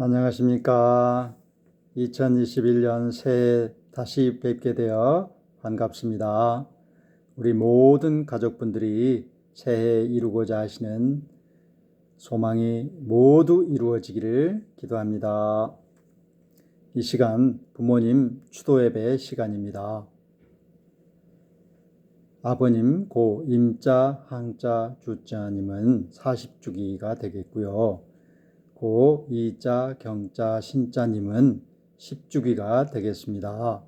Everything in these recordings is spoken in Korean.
안녕하십니까. 2021년 새해 다시 뵙게 되어 반갑습니다. 우리 모든 가족분들이 새해에 이루고자 하시는 소망이 모두 이루어지기를 기도합니다. 이 시간 부모님 추도 예배 시간입니다. 아버님 고 임자 항자 주자님은 40주기가 되겠고요. 고 이자 경자 신자님은 10주기가 되겠습니다.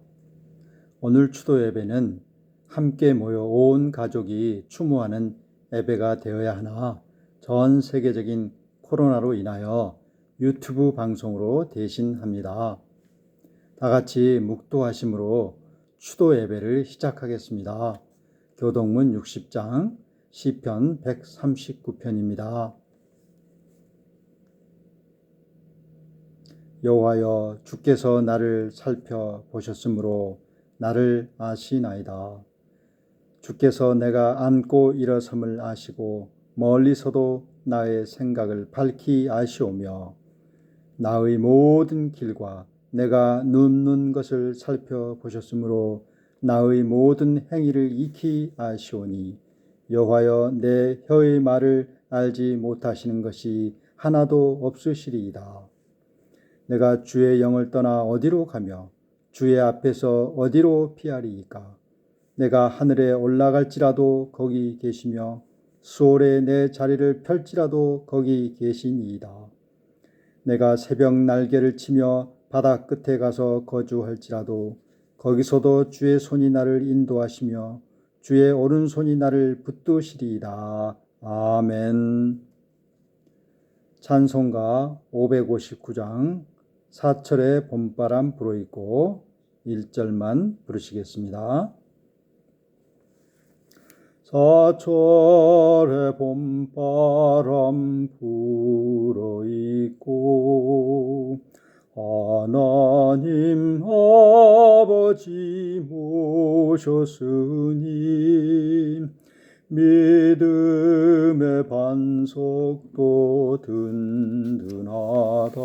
오늘 추도 예배는 함께 모여 온 가족이 추모하는 예배가 되어야 하나 전 세계적인 코로나로 인하여 유튜브 방송으로 대신합니다. 다 같이 묵도하심으로 추도 예배를 시작하겠습니다. 교동문 60장 시편 139편입니다. 여호와여, 주께서 나를 살펴보셨으므로 나를 아시나이다. 주께서 내가 앉고 일어섬을 아시고 멀리서도 나의 생각을 밝히 아시오며 나의 모든 길과 내가 눕는 것을 살펴보셨으므로 나의 모든 행위를 익히 아시오니 여호와여, 내 혀의 말을 알지 못하시는 것이 하나도 없으시리이다. 내가 주의 영을 떠나 어디로 가며 주의 앞에서 어디로 피하리이까? 내가 하늘에 올라갈지라도 거기 계시며 수월에 내 자리를 펼지라도 거기 계시니이다. 내가 새벽 날개를 치며 바다 끝에 가서 거주할지라도 거기서도 주의 손이 나를 인도하시며 주의 오른손이 나를 붙드시리이다. 아멘. 찬송가 559장 사철의 봄바람 불어있고 1절만 부르시겠습니다. 사철의 봄바람 불어있고 하나님 아버지 모셨으니 믿음의 반석도 든든하다.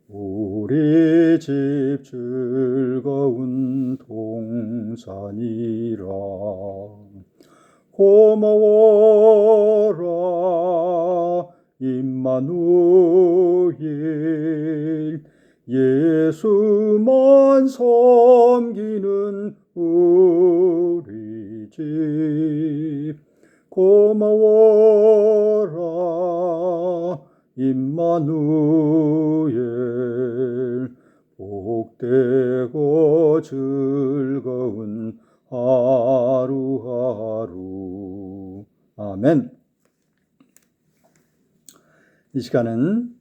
우리 집 즐거운 동산이라. 고마워라 임마누엘, 예수만 섬기는 우리 집. 고마워라 임마누엘, 복되고 즐거운 하루하루. 아멘. 이 시간은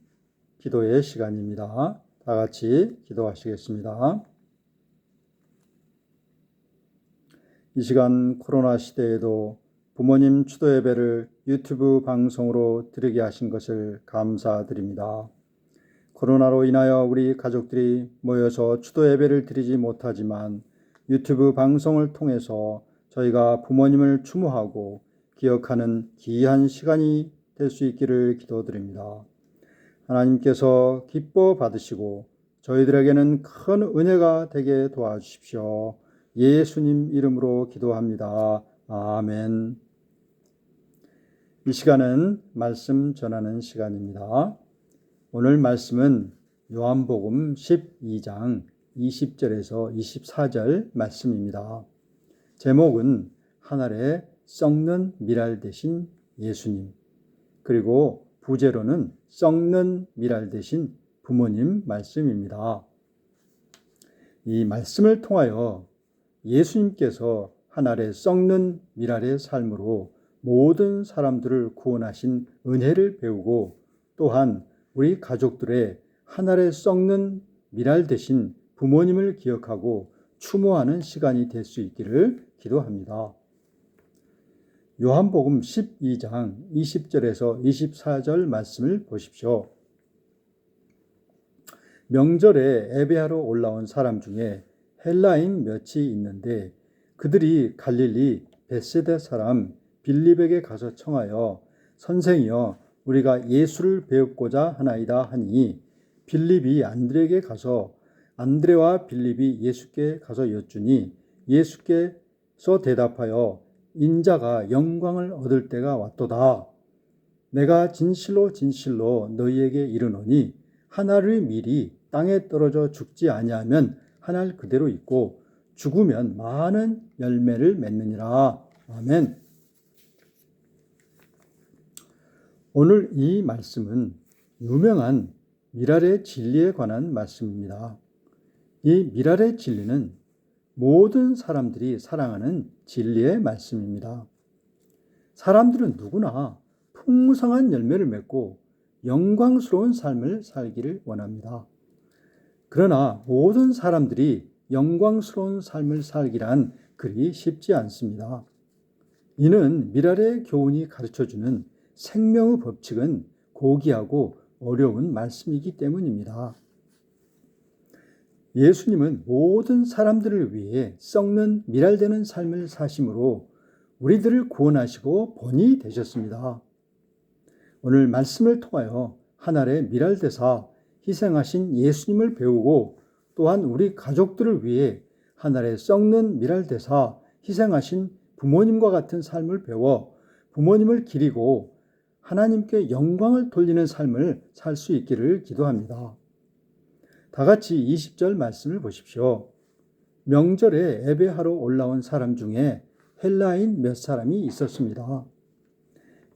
기도의 시간입니다. 다 같이 기도하시겠습니다. 이 시간 코로나 시대에도 부모님 추도 예배를 유튜브 방송으로 드리게 하신 것을 감사드립니다. 코로나로 인하여 우리 가족들이 모여서 추도 예배를 드리지 못하지만 유튜브 방송을 통해서 저희가 부모님을 추모하고 기억하는 귀한 시간이 될 수 있기를 기도드립니다. 하나님께서 기뻐 받으시고 저희들에게는 큰 은혜가 되게 도와주십시오. 예수님 이름으로 기도합니다. 아멘. 이 시간은 말씀 전하는 시간입니다. 오늘 말씀은 요한복음 12장 20절에서 24절 말씀입니다. 제목은 하늘에 썩는 밀알 되신 예수님, 그리고 부제로는 썩는 밀알 되신 부모님 말씀입니다. 이 말씀을 통하여 예수님께서 하늘에 썩는 밀알의 삶으로 모든 사람들을 구원하신 은혜를 배우고 또한 우리 가족들의 하늘에 썩는 밀알 되신 부모님을 기억하고 추모하는 시간이 될 수 있기를 기도합니다. 요한복음 12장 20절에서 24절 말씀을 보십시오. 명절에 예배하러 올라온 사람 중에 헬라인 몇이 있는데 그들이 갈릴리 벳세다 사람 빌립에게 가서 청하여 선생이여 우리가 예수를 배우고자 하나이다 하니 빌립이 안드레에게 가서 안드레와 빌립이 예수께 가서 여쭈니 예수께서 대답하여 인자가 영광을 얻을 때가 왔도다. 내가 진실로 진실로 너희에게 이르노니 한 알의 밀이 땅에 떨어져 죽지 아니하면 한 알 그대로 있고 죽으면 많은 열매를 맺느니라. 아멘. 오늘 이 말씀은 유명한 미랄의 진리에 관한 말씀입니다. 이 미랄의 진리는 모든 사람들이 사랑하는 진리의 말씀입니다. 사람들은 누구나 풍성한 열매를 맺고 영광스러운 삶을 살기를 원합니다. 그러나 모든 사람들이 영광스러운 삶을 살기란 그리 쉽지 않습니다. 이는 미랄의 교훈이 가르쳐주는 생명의 법칙은 고귀하고 어려운 말씀이기 때문입니다. 예수님은 모든 사람들을 위해 썩는 미랄되는 삶을 사심으로 우리들을 구원하시고 본이 되셨습니다. 오늘 말씀을 통하여 한 알의 미랄되사 희생하신 예수님을 배우고 또한 우리 가족들을 위해 한 알의 썩는 미랄되사 희생하신 부모님과 같은 삶을 배워 부모님을 기리고 하나님께 영광을 돌리는 삶을 살 수 있기를 기도합니다. 다 같이 20절 말씀을 보십시오. 명절에 예배하러 올라온 사람 중에 헬라인 몇 사람이 있었습니다.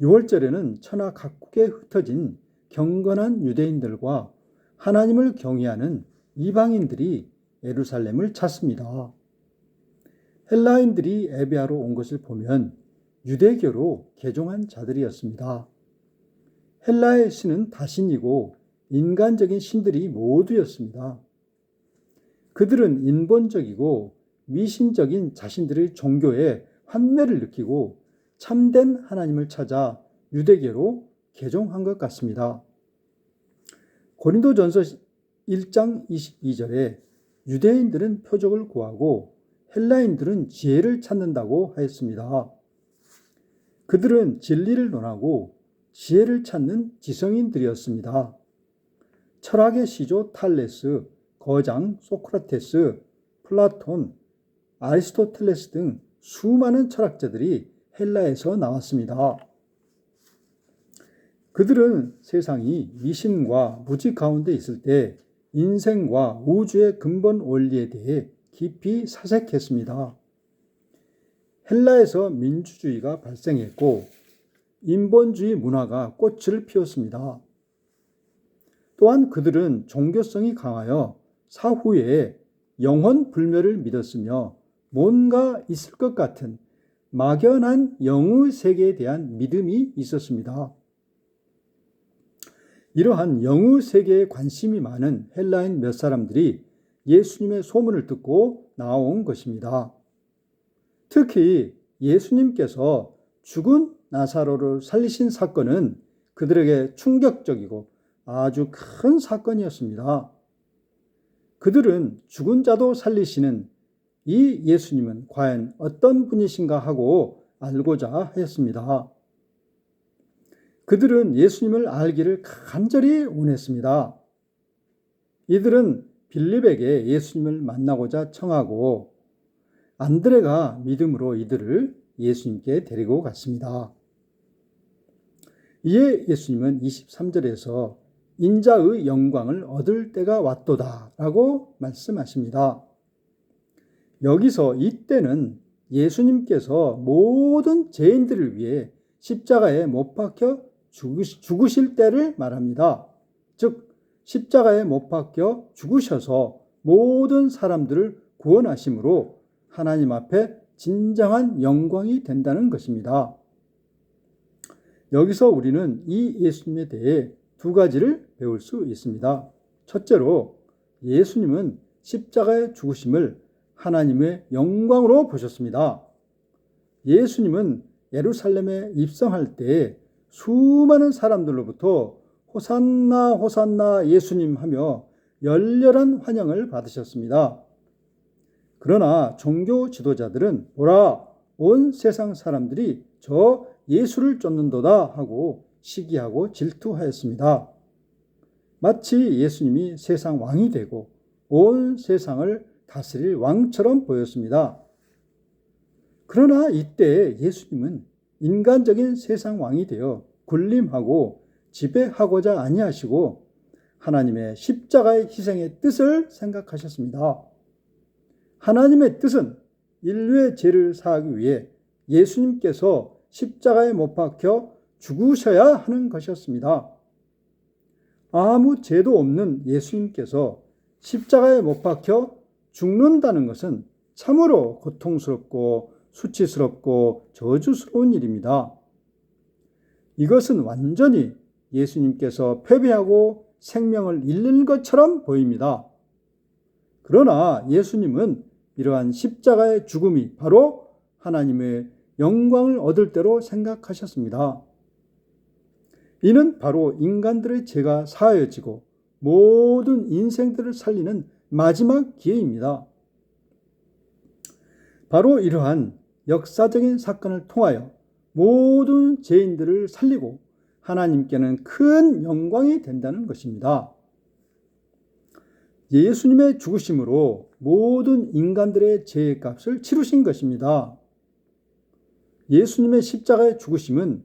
6월절에는 천하 각국에 흩어진 경건한 유대인들과 하나님을 경외하는 이방인들이 예루살렘을 찾습니다. 헬라인들이 예배하러 온 것을 보면 유대교로 개종한 자들이었습니다. 헬라의 신은 다신이고 인간적인 신들이 모두였습니다. 그들은 인본적이고 미신적인 자신들의 종교에 환멸을 느끼고 참된 하나님을 찾아 유대교로 개종한 것 같습니다. 고린도전서 1장 22절에 유대인들은 표적을 구하고 헬라인들은 지혜를 찾는다고 하였습니다. 그들은 진리를 논하고 지혜를 찾는 지성인들이었습니다. 철학의 시조 탈레스, 거장 소크라테스, 플라톤, 아리스토텔레스 등 수많은 철학자들이 헬라에서 나왔습니다. 그들은 세상이 미신과 무지 가운데 있을 때 인생과 우주의 근본 원리에 대해 깊이 사색했습니다. 헬라에서 민주주의가 발생했고 인본주의 문화가 꽃을 피웠습니다. 또한 그들은 종교성이 강하여 사후에 영혼 불멸을 믿었으며 뭔가 있을 것 같은 막연한 영의 세계에 대한 믿음이 있었습니다. 이러한 영의 세계에 관심이 많은 헬라인 몇 사람들이 예수님의 소문을 듣고 나온 것입니다. 특히 예수님께서 죽은 나사로를 살리신 사건은 그들에게 충격적이고 아주 큰 사건이었습니다. 그들은 죽은 자도 살리시는 이 예수님은 과연 어떤 분이신가 하고 알고자 했습니다. 그들은 예수님을 알기를 간절히 원했습니다. 이들은 빌립에게 예수님을 만나고자 청하고 안드레가 믿음으로 이들을 예수님께 데리고 갔습니다. 이에 예수님은 23절에서 인자의 영광을 얻을 때가 왔도다 라고 말씀하십니다. 여기서 이때는 예수님께서 모든 죄인들을 위해 십자가에 못 박혀 죽으실 때를 말합니다. 즉 십자가에 못 박혀 죽으셔서 모든 사람들을 구원하심으로 하나님 앞에 진정한 영광이 된다는 것입니다. 여기서 우리는 이 예수님에 대해 두 가지를 배울 수 있습니다. 첫째로 예수님은 십자가의 죽으심을 하나님의 영광으로 보셨습니다. 예수님은 예루살렘에 입성할 때 수많은 사람들로부터 호산나 호산나 예수님 하며 열렬한 환영을 받으셨습니다. 그러나 종교 지도자들은 보라, 온 세상 사람들이 저 예수를 쫓는도다 하고 시기하고 질투하였습니다. 마치 예수님이 세상 왕이 되고 온 세상을 다스릴 왕처럼 보였습니다. 그러나 이때 예수님은 인간적인 세상 왕이 되어 군림하고 지배하고자 아니하시고 하나님의 십자가의 희생의 뜻을 생각하셨습니다. 하나님의 뜻은 인류의 죄를 사하기 위해 예수님께서 십자가에 못 박혀 죽으셔야 하는 것이었습니다. 아무 죄도 없는 예수님께서 십자가에 못 박혀 죽는다는 것은 참으로 고통스럽고 수치스럽고 저주스러운 일입니다. 이것은 완전히 예수님께서 패배하고 생명을 잃는 것처럼 보입니다. 그러나 예수님은 이러한 십자가의 죽음이 바로 하나님의 영광을 얻을 때로 생각하셨습니다. 이는 바로 인간들의 죄가 사하여지고 모든 인생들을 살리는 마지막 기회입니다. 바로 이러한 역사적인 사건을 통하여 모든 죄인들을 살리고 하나님께는 큰 영광이 된다는 것입니다. 예수님의 죽으심으로 모든 인간들의 죄의 값을 치르신 것입니다. 예수님의 십자가의 죽으심은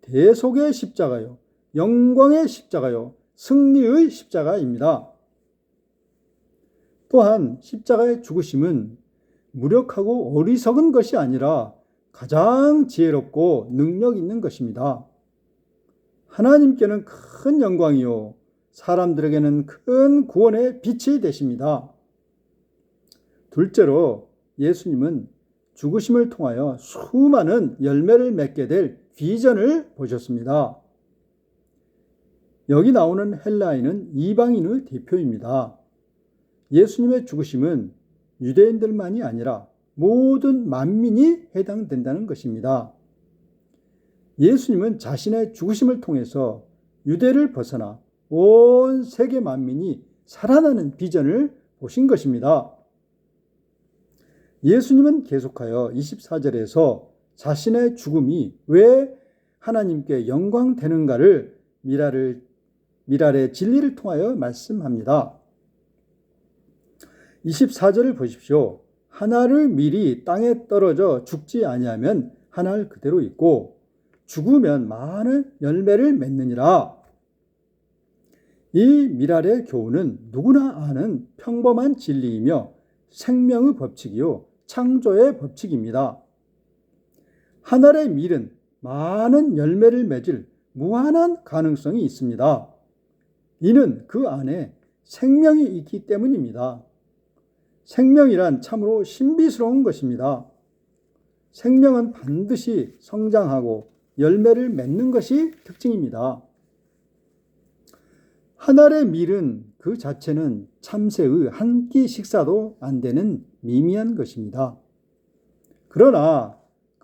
대속의 십자가요, 영광의 십자가요, 승리의 십자가입니다. 또한 십자가의 죽으심은 무력하고 어리석은 것이 아니라 가장 지혜롭고 능력 있는 것입니다. 하나님께는 큰 영광이요, 사람들에게는 큰 구원의 빛이 되십니다. 둘째로 예수님은 죽으심을 통하여 수많은 열매를 맺게 될 비전을 보셨습니다. 여기 나오는 헬라인은 이방인의 대표입니다. 예수님의 죽으심은 유대인들만이 아니라 모든 만민이 해당된다는 것입니다. 예수님은 자신의 죽으심을 통해서 유대를 벗어나 온 세계 만민이 살아나는 비전을 보신 것입니다. 예수님은 계속하여 24절에서 자신의 죽음이 왜 하나님께 영광되는가를 미랄의 진리를 통하여 말씀합니다. 24절을 보십시오. 하나를 미리 땅에 떨어져 죽지 아니하면 하나를 그대로 있고 죽으면 많은 열매를 맺느니라. 이 미랄의 교훈은 누구나 아는 평범한 진리이며 생명의 법칙이요, 창조의 법칙입니다. 하늘의 밀은 많은 열매를 맺을 무한한 가능성이 있습니다. 이는 그 안에 생명이 있기 때문입니다. 생명이란 참으로 신비스러운 것입니다. 생명은 반드시 성장하고 열매를 맺는 것이 특징입니다. 하늘의 밀은 그 자체는 참새의 한 끼 식사도 안 되는 미미한 것입니다. 그러나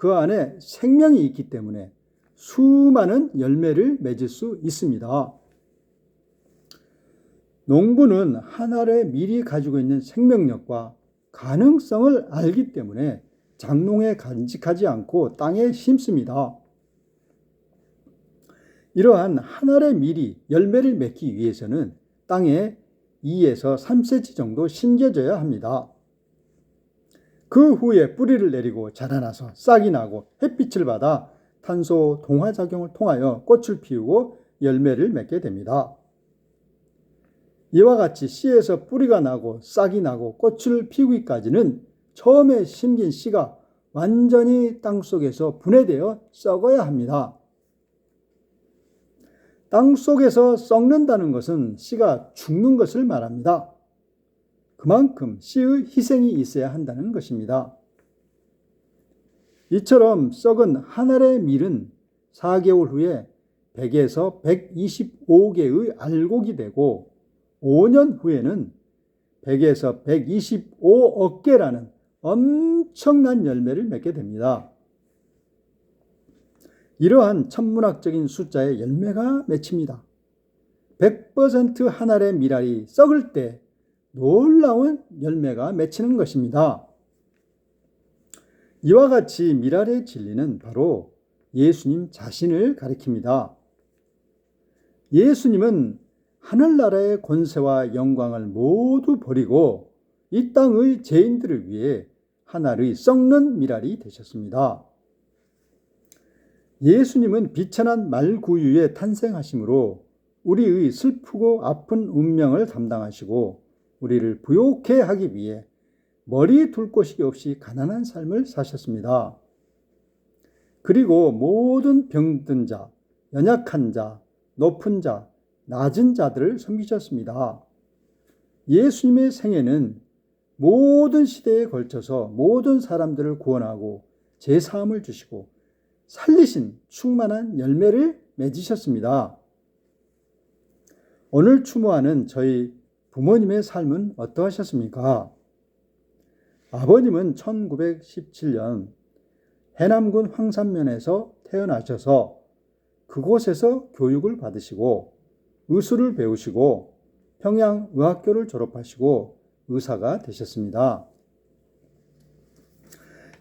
그 안에 생명이 있기 때문에 수많은 열매를 맺을 수 있습니다. 농부는 하늘의 밀이 가지고 있는 생명력과 가능성을 알기 때문에 장롱에 간직하지 않고 땅에 심습니다. 이러한 하늘의 밀이 열매를 맺기 위해서는 땅에 2에서 3cm 정도 심겨져야 합니다. 그 후에 뿌리를 내리고 자라나서 싹이 나고 햇빛을 받아 탄소 동화작용을 통하여 꽃을 피우고 열매를 맺게 됩니다. 이와 같이 씨에서 뿌리가 나고 싹이 나고 꽃을 피우기까지는 처음에 심긴 씨가 완전히 땅속에서 분해되어 썩어야 합니다. 땅속에서 썩는다는 것은 씨가 죽는 것을 말합니다. 그만큼 씨의 희생이 있어야 한다는 것입니다. 이처럼 썩은 하늘의 밀은 4개월 후에 100에서 125개의 알곡이 되고 5년 후에는 100에서 125억 개라는 엄청난 열매를 맺게 됩니다. 이러한 천문학적인 숫자의 열매가 맺힙니다. 100% 하늘의 밀알이 썩을 때 놀라운 열매가 맺히는 것입니다. 이와 같이 밀알의 진리는 바로 예수님 자신을 가리킵니다. 예수님은 하늘나라의 권세와 영광을 모두 버리고 이 땅의 죄인들을 위해 하나의 썩는 미랄이 되셨습니다. 예수님은 비천한 말구유에 탄생하심으로 우리의 슬프고 아픈 운명을 담당하시고 우리를 부욕해 하기 위해 머리 둘 곳이 없이 가난한 삶을 사셨습니다. 그리고 모든 병든 자, 연약한 자, 높은 자, 낮은 자들을 섬기셨습니다. 예수님의 생애는 모든 시대에 걸쳐서 모든 사람들을 구원하고 제사함을 주시고 살리신 충만한 열매를 맺으셨습니다. 오늘 추모하는 저희 부모님의 삶은 어떠하셨습니까? 아버님은 1917년 해남군 황산면에서 태어나셔서 그곳에서 교육을 받으시고 의술을 배우시고 평양의학교를 졸업하시고 의사가 되셨습니다.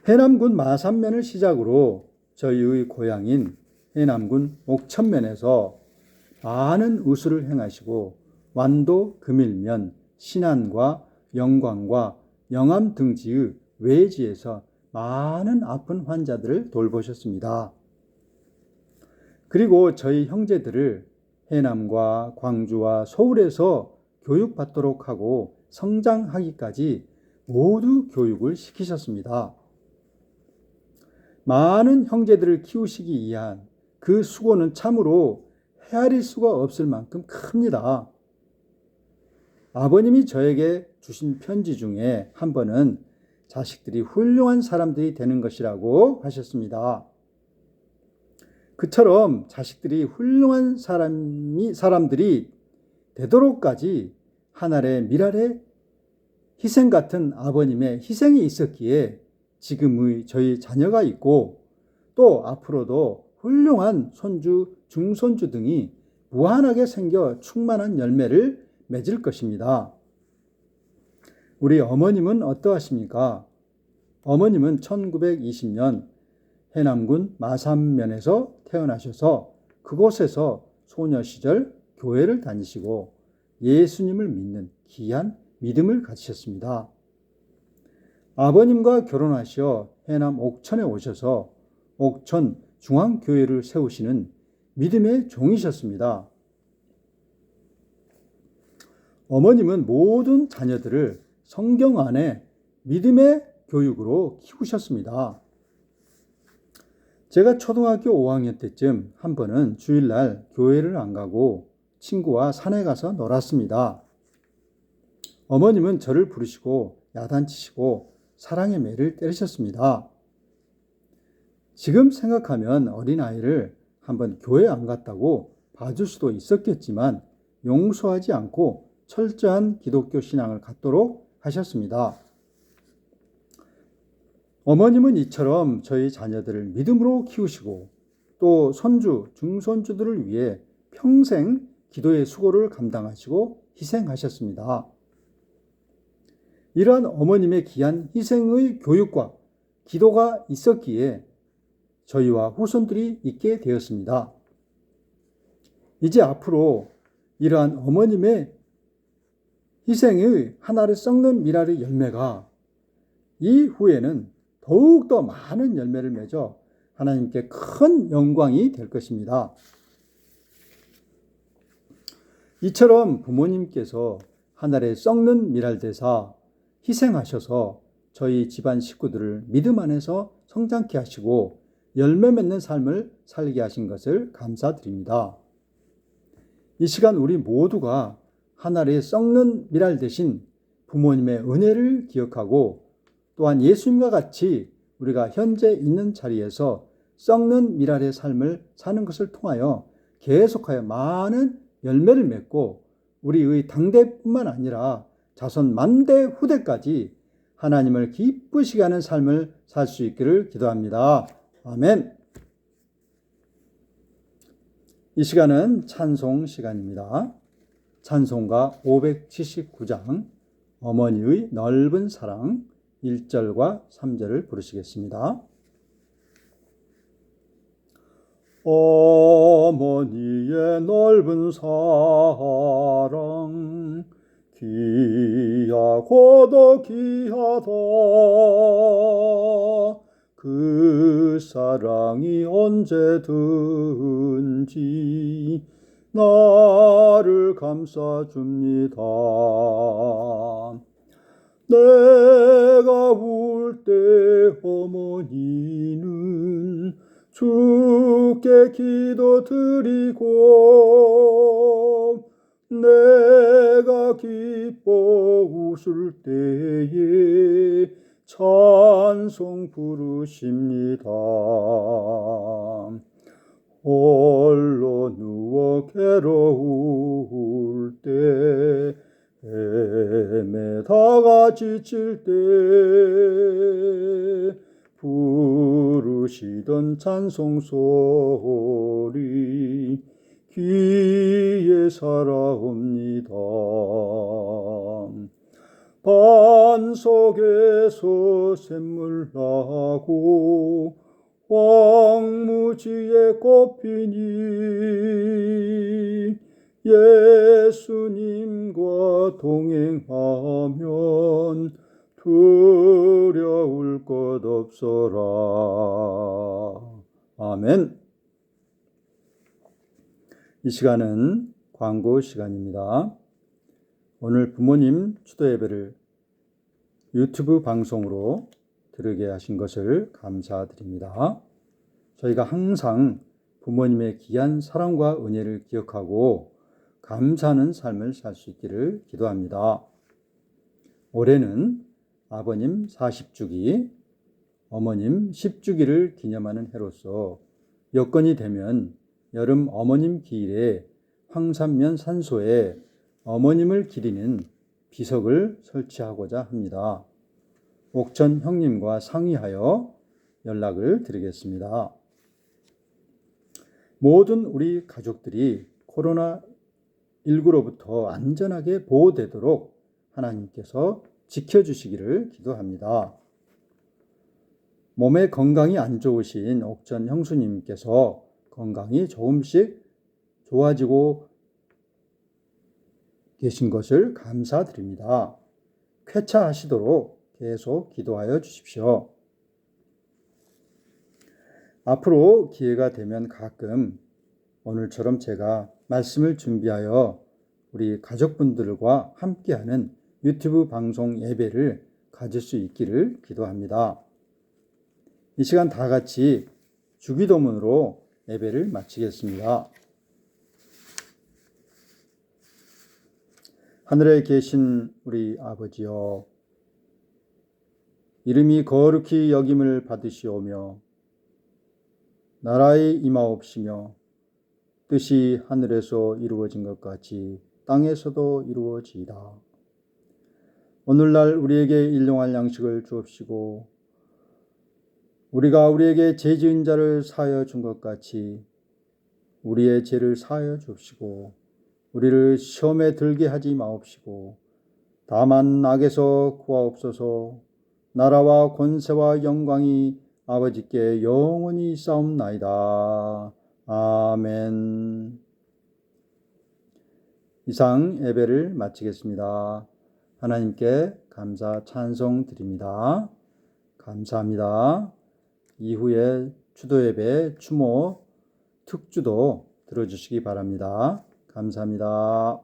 해남군 마산면을 시작으로 저희의 고향인 해남군 옥천면에서 많은 의술을 행하시고 완도, 금일면, 신안과 영광과 영암 등지의 외지에서 많은 아픈 환자들을 돌보셨습니다. 그리고 저희 형제들을 해남과 광주와 서울에서 교육받도록 하고 성장하기까지 모두 교육을 시키셨습니다. 많은 형제들을 키우시기 위한 그 수고는 참으로 헤아릴 수가 없을 만큼 큽니다. 아버님이 저에게 주신 편지 중에 한 번은 자식들이 훌륭한 사람들이 되는 것이라고 하셨습니다. 그처럼 자식들이 훌륭한 사람들이 되도록까지 하늘의 미랄의 희생 같은 아버님의 희생이 있었기에 지금의 저희 자녀가 있고 또 앞으로도 훌륭한 손주, 중손주 등이 무한하게 생겨 충만한 열매를 맺을 것입니다. 우리 어머님은 어떠하십니까? 어머님은 1920년 해남군 마산면에서 태어나셔서 그곳에서 소녀 시절 교회를 다니시고 예수님을 믿는 귀한 믿음을 가지셨습니다. 아버님과 결혼하셔 해남 옥천에 오셔서 옥천 중앙교회를 세우시는 믿음의 종이셨습니다. 어머님은 모든 자녀들을 성경 안에 믿음의 교육으로 키우셨습니다. 제가 초등학교 5학년 때쯤 한 번은 주일날 교회를 안 가고 친구와 산에 가서 놀았습니다. 어머님은 저를 부르시고 야단치시고 사랑의 매를 때리셨습니다. 지금 생각하면 어린아이를 한번 교회 안 갔다고 봐줄 수도 있었겠지만 용서하지 않고 철저한 기독교 신앙을 갖도록 하셨습니다. 어머님은 이처럼 저희 자녀들을 믿음으로 키우시고 또 손주, 중손주들을 위해 평생 기도의 수고를 감당하시고 희생하셨습니다. 이러한 어머님의 귀한 희생의 교육과 기도가 있었기에 저희와 후손들이 있게 되었습니다. 이제 앞으로 이러한 어머님의 희생의 하나를 썩는 미랄의 열매가 이후에는 더욱더 많은 열매를 맺어 하나님께 큰 영광이 될 것입니다. 이처럼 부모님께서 하늘에 썩는 미랄 되사 희생하셔서 저희 집안 식구들을 믿음 안에서 성장케 하시고 열매 맺는 삶을 살게 하신 것을 감사드립니다. 이 시간 우리 모두가 하늘에 썩는 미랄 대신 부모님의 은혜를 기억하고 또한 예수님과 같이 우리가 현재 있는 자리에서 썩는 미랄의 삶을 사는 것을 통하여 계속하여 많은 열매를 맺고 우리의 당대뿐만 아니라 자손 만대 후대까지 하나님을 기쁘시게 하는 삶을 살 수 있기를 기도합니다. 아멘. 이 시간은 찬송 시간입니다. 찬송가 579장 어머니의 넓은 사랑 1절과 3절을 부르시겠습니다. 어머니의 넓은 사랑 귀하고도 귀하다. 그 사랑이 언제든지 나를 감싸줍니다. 내가 울 때 어머니는 주께 기도드리고 내가 기뻐 웃을 때에 찬송 부르십니다. 홀로 누워 괴로울 때 헤매다가 지칠 때 부르시던 찬송 소리 귀에 살아옵니다. 반 속에서 샘물 나고 황무지에 꽃피니 예수님과 동행하면 두려울 것 없어라. 아멘. 이 시간은 광고 시간입니다. 오늘 부모님 추도 예배를 유튜브 방송으로 들으게 하신 것을 감사드립니다. 저희가 항상 부모님의 귀한 사랑과 은혜를 기억하고 감사하는 삶을 살 수 있기를 기도합니다. 올해는 아버님 40주기, 어머님 10주기를 기념하는 해로서 여건이 되면 여름 어머님 기일에 황산면 산소에 어머님을 기리는 비석을 설치하고자 합니다. 옥천 형님과 상의하여 연락을 드리겠습니다. 모든 우리 가족들이 코로나19로부터 안전하게 보호되도록 하나님께서 지켜주시기를 기도합니다. 몸에 건강이 안 좋으신 옥천 형수님께서 건강이 조금씩 좋아지고 계신 것을 감사드립니다. 쾌차하시도록 계속 기도하여 주십시오. 앞으로 기회가 되면 가끔 오늘처럼 제가 말씀을 준비하여 우리 가족분들과 함께하는 유튜브 방송 예배를 가질 수 있기를 기도합니다. 이 시간 다 같이 주기도문으로 예배를 마치겠습니다. 하늘에 계신 우리 아버지여, 이름이 거룩히 여김을 받으시오며 나라의 임하옵시며 뜻이 하늘에서 이루어진 것 같이 땅에서도 이루어지이다. 오늘날 우리에게 일용할 양식을 주옵시고 우리가 우리에게 죄 지은 자를 사하여 준 것 같이 우리의 죄를 사하여 주옵시고 우리를 시험에 들게 하지 마옵시고 다만 악에서 구하옵소서. 나라와 권세와 영광이 아버지께 영원히 있사옵나이다. 아멘. 이상 예배를 마치겠습니다. 하나님께 감사 찬송 드립니다. 감사합니다. 이후에 추도 예배 추모 특주도 들어주시기 바랍니다. 감사합니다.